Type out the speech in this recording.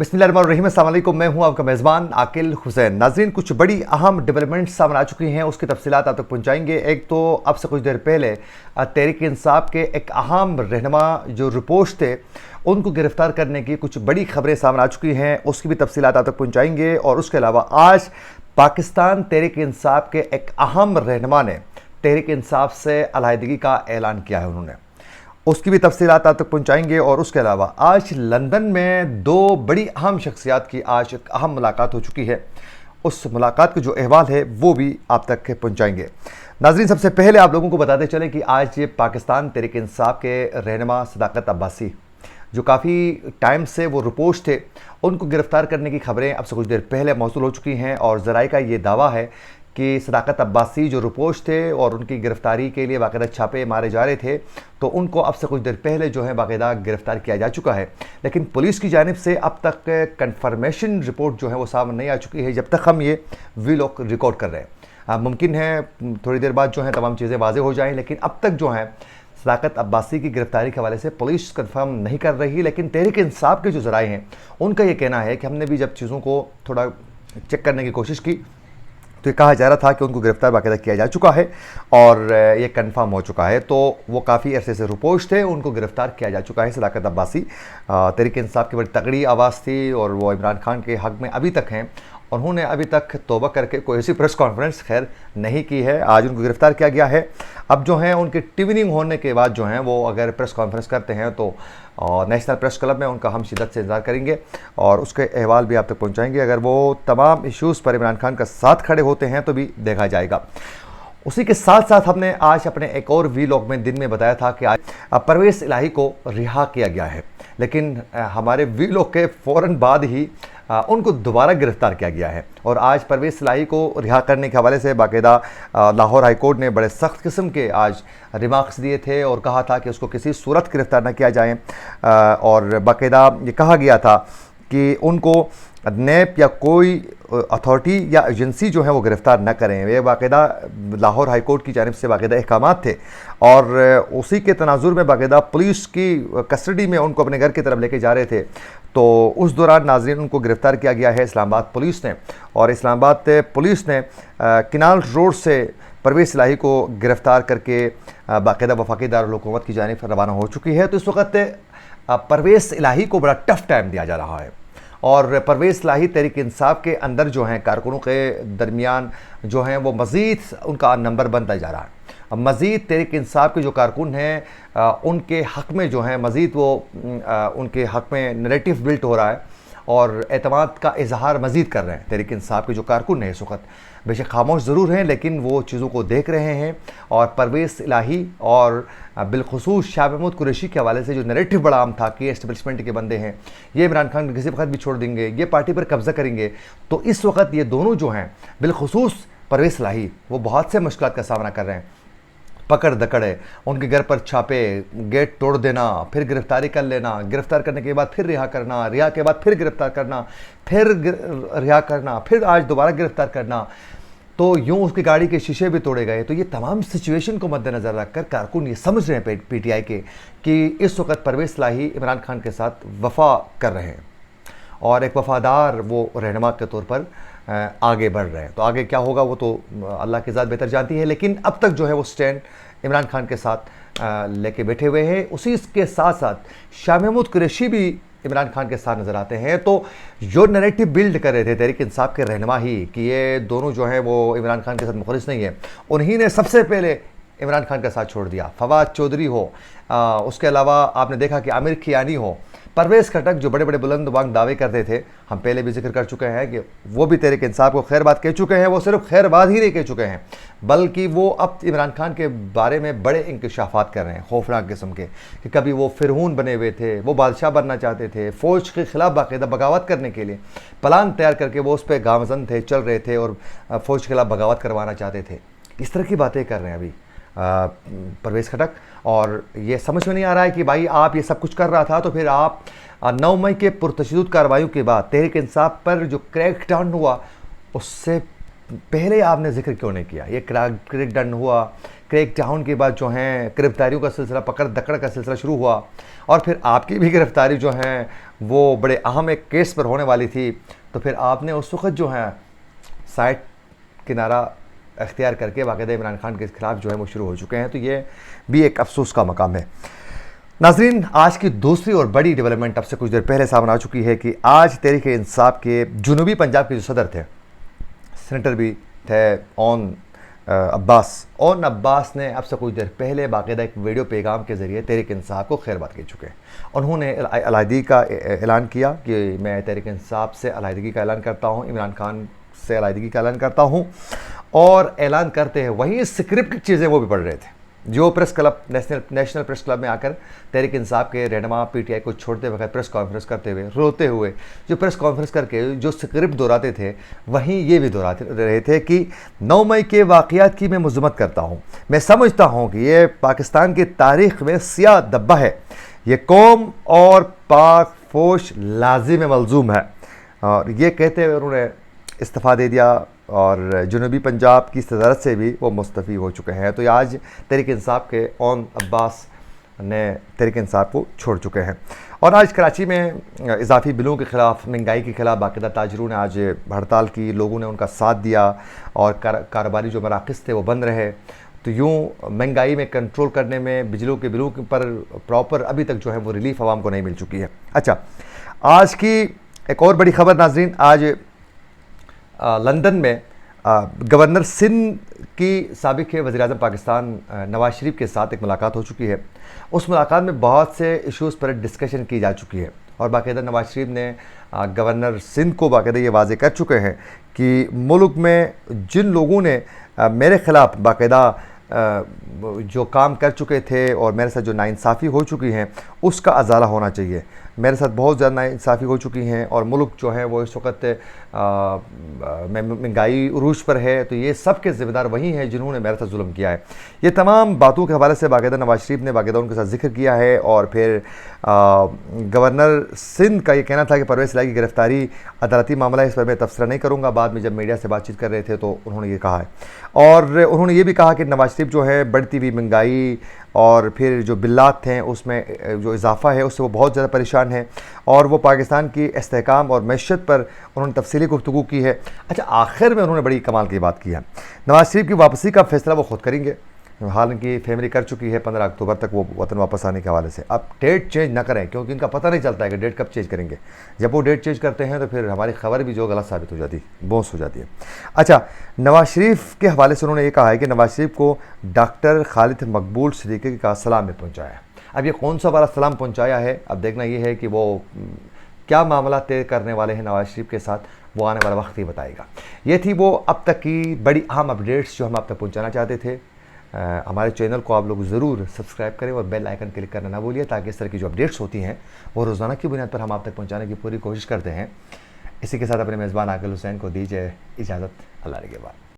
बिस्मिल्लाहिर्रहमानिर्रहीम, अस्सलाम वालेकुम। मैं हूं आपका मेज़बान आकिल हुसैन। नाज़रीन, कुछ बड़ी अहम डेवलपमेंट्स सामने आ चुकी हैं, उसकी तफसीलात आप तक पहुंचाएंगे। एक तो अब से कुछ देर पहले तहरीक इंसाफ के एक अहम रहनुमा जो रिपोर्ट थे उनको गिरफ्तार करने की कुछ बड़ी खबरें सामने आ चुकी हैं, उसकी भी तफसीलात आप तक पहुँचाएँगे। और उसके अलावा आज पाकिस्तान तहरीक इंसाफ के एक अहम रहनुमा ने तहरीक इंसाफ से अलहदगी का ऐलान किया है उन्होंने, उसकी भी तफसीलात आप तक पहुँचाएँगे। और उसके अलावा आज लंदन में दो बड़ी अहम शख्सियात की आज एक अहम मुलाकात हो चुकी है, उस मुलाकात का जो अहवाल है वो भी आप तक पहुँचाएँगे। नाज़रीन, सबसे पहले आप लोगों को बताते चलें कि आज ये पाकिस्तान तहरीक इंसाफ के रहनुमा सदाकत अब्बासी, जो काफ़ी टाइम से वो रिपोर्ट्स थे, उनको गिरफ़्तार करने की खबरें अब से कुछ देर पहले मौसूल हो चुकी हैं। और ज़राए का ये दावा है कि सदाकत अब्बासी जो रिपोर्ट्स थे और उनकी गिरफ़्तारी के लिए बाकायदा छापे मारे जा रहे थे, तो उनको अब से कुछ देर पहले जो है बाकायदा गिरफ़्तार किया जा चुका है। लेकिन पुलिस की जानिब से अब तक कन्फर्मेशन रिपोर्ट जो है वो सामने नहीं आ चुकी है, जब तक हम ये वीलॉग रिकॉर्ड कर रहे हैं। मुमकिन है थोड़ी देर बाद जो है तमाम चीज़ें वाज़ेह हो जाएँ, लेकिन अब तक जो है सदाकत अब्बासी की गिरफ्तारी के हवाले से पुलिस कंफर्म नहीं कर रही। लेकिन तहरीक इंसाफ के जो ज़राए हैं उनका ये कहना है कि हमने भी जब चीज़ों को थोड़ा चेक करने की कोशिश की तो ये कहा जा रहा था कि उनको गिरफ्तार बाकायदा किया जा चुका है और ये कंफर्म हो चुका है। तो वो काफ़ी अरसे से रिपोर्ट्स थे, उनको गिरफ्तार किया जा चुका है। सदाकत अब्बासी तहरीक इंसाफ की बड़ी तगड़ी आवाज़ थी और वो इमरान खान के हक़ में अभी तक हैं। उन्होंने अभी तक तौबा करके कोई ऐसी प्रेस कॉन्फ्रेंस खैर नहीं की है। आज उनको गिरफ़्तार किया गया है। अब जो है उनके ट्विनिंग होने के बाद जो हैं वो अगर प्रेस कॉन्फ्रेंस करते हैं तो नेशनल प्रेस क्लब में उनका हम शिद्दत से इंतज़ार करेंगे और उसके अहवाल भी आप तक पहुँचाएँगे। अगर वो तमाम इश्यूज़ पर इमरान खान का साथ खड़े होते हैं तो भी देखा जाएगा। उसी के साथ साथ हमने आज अपने एक और वीलॉग में दिन में बताया था कि आज परवेज़ इलाही को रिहा किया गया है, लेकिन हमारे वीलॉग के फ़ौरन बाद ही उनको दोबारा गिरफ़्तार किया गया है। और आज परवेज़ इलाही को रिहा करने के हवाले से बाकायदा लाहौर हाई कोर्ट ने बड़े सख्त किस्म के आज रिमार्क्स दिए थे और कहा था कि उसको किसी सूरत गिरफ़्तार न किया जाए। और बाकायदा ये कहा गया था कि उनको नैब या कोई अथॉरिटी या एजेंसी जो है वो गिरफ़्तार न करें। ये बाकायदा लाहौर हाई कोर्ट की जानिब से बाकायदा अहकामात थे और उसी के तनाजुर में बाकायदा पुलिस की कस्टडी में उनको अपने घर की तरफ लेके जा रहे थे। तो उस दौरान नाज़रीन उनको गिरफ़्तार किया गया है इस्लामाबाद पुलिस ने। और इस्लामाबाद पुलिस ने किनाल रोड से परवेज़ इलाही को गिरफ़्तार करके बाकायदा वफाकी दारुल हुकूमत की जानिब रवाना हो चुकी है। तो इस वक्त परवेज़ इलाही को बड़ा टफ़ टाइम दिया जा रहा है और परवेज़ इलाही तहरीक इंसाफ के अंदर जो हैं कारकुनों के दरमियान जो हैं वो मज़ीद उनका नंबर बनता जा रहा है। मज़ीद तहरीक इंसाफ के जो कारकुन हैं उनके हक़ में जो हैं मज़ीद वो उनके हक़ में नैरेटिव बिल्ट हो रहा है और एतमाद का इजहार मज़ीद कर रहे हैं। तहरीक इंसाफ के जो कारकुन हैं इस वक्त बेशक खामोश ज़रूर हैं, लेकिन वो चीज़ों को देख रहे हैं। और परवेज़ इलाही और बिलखुसूस शाह महमूद कुरैशी के हवाले से जो नैरेटिव बड़ा आम था कि एस्टेब्लिशमेंट के बंदे हैं, ये इमरान खान किसी वक्त भी छोड़ देंगे, ये पार्टी पर कब्ज़ा करेंगे, तो इस वक्त ये दोनों जो हैं बिलखुसूस परवेज़ इलाही वो बहुत से मुश्किलात का सामना कर रहे हैं। पकड़ दकड़ है, उनके घर पर छापे, गेट तोड़ देना, फिर गिरफ्तारी कर लेना, गिरफ्तार करने के बाद फिर रिहा करना, रिहा के बाद फिर गिरफ्तार करना, फिर रिहा करना, फिर आज दोबारा गिरफ्तार करना। तो यूँ उसकी गाड़ी के शीशे भी तोड़े गए। तो ये तमाम सिचुएशन को मद्देनज़र रखकर कारकुन ये समझ रहे हैं पीटीआई के कि इस वक्त परवेज़ इलाही इमरान खान के साथ वफा कर रहे हैं और एक वफ़ादार वो रहनुमा के तौर पर आगे बढ़ रहे हैं। तो आगे क्या होगा वो तो अल्लाह की ज़ात बेहतर जानती है, लेकिन अब तक जो है वो स्टैंड इमरान खान के साथ लेके बैठे हुए हैं। उसी के साथ साथ शाह महमूद कुरैशी भी इमरान खान के साथ नज़र आते हैं। तो जो नैरेटिव बिल्ड कर रहे थे तहरीक इंसाफ के रहनुमा ही कि ये दोनों जो हैं वो इमरान खान के साथ मुखलिस नहीं है, उन्हीं ने सबसे पहले इमरान खान का साथ छोड़ दिया। फवाद चौधरी हो, उसके अलावा आपने देखा कि आमिर खियानी हो, परवेज़ खटक जो बड़े बड़े बुलंद बांग दावे करते थे, हम पहले भी जिक्र कर चुके हैं कि वो भी तहरीक इंसाफ को खैर बात कह चुके हैं। वो सिर्फ खैर बात ही नहीं कह चुके हैं, बल्कि वो अब इमरान खान के बारे में बड़े इंकशाफात कर रहे हैं खौफनाक किस्म के कि कभी वो फिरौन बने हुए थे, वो बादशाह बनना चाहते थे, फ़ौज के ख़िलाफ़ बाकायदा बगावत करने के लिए प्लान तैयार करके वो उस पर गामजन थे, चल रहे थे और फ़ौज के खिलाफ़ बगावत करवाना चाहते थे। इस तरह की बातें कर रहे हैं अभी परवेज़ खटक। और ये समझ में नहीं आ रहा है कि भाई आप ये सब कुछ कर रहा था तो फिर आप 9 मई के पुरतशद्दुद कार्रवाइयों के बाद तहरीक इंसाफ पर जो क्रैक डाउन हुआ उससे पहले आपने जिक्र क्यों नहीं किया? ये क्रैक डाउन हुआ क्रैक डाउन के बाद जो है गिरफ्तारियों का सिलसिला, पकड़ दकड़ का सिलसिला शुरू हुआ और फिर आपकी भी गिरफ्तारी जो है वो बड़े अहम एक केस पर होने वाली थी, तो फिर आपने उस वक्त जो है साइड किनारा अख्तियार करके बाकायदा इमरान खान के खिलाफ जो है वो शुरू हो चुके हैं। तो ये भी एक अफसोस का मकाम है। नाज़रीन, आज की दूसरी और बड़ी डेवलपमेंट अब से कुछ देर पहले सामने आ चुकी है कि आज तहरीक-ए-इंसाफ के जुनूबी पंजाब के जो सदर थे, सेनेटर भी थे ओन अब्बास ने अब से कुछ देर पहले बाकायदा एक वीडियो पैगाम के ज़रिए तहरीक-ए-इंसाफ को खैरबाद कह चुके हैं। उन्होंने अलहदगी का ऐलान किया कि मैं तहरीक-ए-इंसाफ से अलहदगी का ऐलान करता हूँ, इमरान खान से अलहदगी का ऐलान करता हूँ। और ऐलान करते हैं वहीं स्क्रिप्ट चीज़ें वो भी पढ़ रहे थे जो press club national press club में आकर तहरीक-ए-इंसाफ के रहनुमा पीटीआई को छोड़ते वक्त प्रेस कॉन्फ्रेंस करते हुए रोते हुए जो प्रेस कॉन्फ्रेंस करके जो स्क्रिप्ट दोहराते थे, वहीं ये भी दोहराते रहे थे कि 9 मई के वाक़यात की मैं मज़म्मत करता हूँ। मैं समझता हूँ कि ये पाकिस्तान की तारीख़ में सियाह धब्बा है, ये कौम और पाक फौज लाजिम मलजूम है। और ये कहते हुए उन्होंने इस्तीफ़ा दे दिया और जनूबी पंजाब की सदारत से भी वो मुस्तफ़ी हो चुके हैं। तो आज तहरीक-ए-इंसाफ के ओन अब्बास ने तहरीक-ए-इंसाफ को छोड़ चुके हैं। और आज कराची में इजाफी बिलों के ख़िलाफ़, महंगाई के ख़िलाफ़ बाकायदा ताजरों ने आज हड़ताल की, लोगों ने उनका साथ दिया और कारोबारी जो मराकज़ थे वो बंद रहे। तो यूँ महंगाई में कंट्रोल करने में बिजली के बिलों पर प्रॉपर अभी तक जो है वो रिलीफ आवाम को नहीं मिल चुकी है। अच्छा, आज की एक और बड़ी ख़बर नाज़रीन, आज लंदन में गवर्नर सिंध की साबिक़ वज़ीर-ए-आज़म पाकिस्तान नवाज़ शरीफ के साथ एक मुलाकात हो चुकी है। उस मुलाकात में बहुत से इश्यूज़ पर डिस्कशन की जा चुकी है और बाकायदा नवाज़ शरीफ ने गवर्नर सिंध को बाकायदा ये वाज़े कर चुके हैं कि मुल्क में जिन लोगों ने मेरे ख़िलाफ़ बाकायदा जो काम कर चुके थे और मेरे साथ जो नाइंसाफ़ी हो चुकी हैं उसका अजाला होना चाहिए। मेरे साथ बहुत ज़्यादा नाइंसाफ़ी हो चुकी हैं और मुल्क जो है वो इस वक्त महंगाई उरूज पर है। तो ये सब के ज़िम्मेदार वही हैं जिन्होंने मेरे साथ जुल्म किया है। ये तमाम बातों के हवाले से बाकायदा नवाज़ शरीफ ने बाकायदा उनके साथ जिक्र किया है। और फिर गवर्नर सिंध का ये कहना था कि परवेज़ इलाही की गिरफ्तारी अदालती मामला है, इस पर मैं तबसरा नहीं करूँगा। बाद में जब मीडिया से बातचीत कर रहे थे तो उन्होंने ये कहा है। और उन्होंने ये भी कहा कि नवाज़ शरीफ जो है बढ़ती हुई महंगाई और फिर जो बिल्लात हैं उसमें जो इजाफा है उससे वो बहुत ज़्यादा परेशान है और वो पाकिस्तान की इस्तेहकाम और मैशत पर उन्होंने तफसीली गुफ्तगू की है। अच्छा, आखिर में उन्होंने बड़ी कमाल की बात की है, नवाज़ शरीफ की वापसी का फैसला वो खुद करेंगे। हालांकि फैमिली कर चुकी है 15 अक्टूबर तक वो वतन वापस आने के हवाले से। अब डेट चेंज ना करें क्योंकि इनका पता नहीं चलता है कि डेट कब चेंज करेंगे। जब वो डेट चेंज करते हैं तो फिर हमारी खबर भी जो गलत साबित हो जाती है, बोस हो जाती है। अच्छा, नवाज़ शरीफ के हवाले से उन्होंने ये कहा है कि नवाज़ शरीफ को डॉक्टर खालिद मकबूल सदीक़ी का सलाम में पहुँचाया। अब ये कौन सा वाला सलाम पहुँचाया है, अब देखना ये है कि वो क्या मामला तय करने वाले हैं नवाज़ शरीफ के साथ, वो आने वाला वक्त ही बताएगा। ये थी वो अब तक की बड़ी अहम अपडेट्स जो हम आप तक पहुँचाना चाहते थे। हमारे चैनल को आप लोग ज़रूर सब्सक्राइब करें और बेल आइकन क्लिक करना ना भूलिए ताकि इस तरह की जो अपडेट्स होती हैं वो रोज़ाना की बुनियाद पर हम आप तक पहुंचाने की पूरी कोशिश करते हैं। इसी के साथ अपने मेज़बान आकिल हुसैन को दीजिए इजाज़त। अल्लाह के बाद।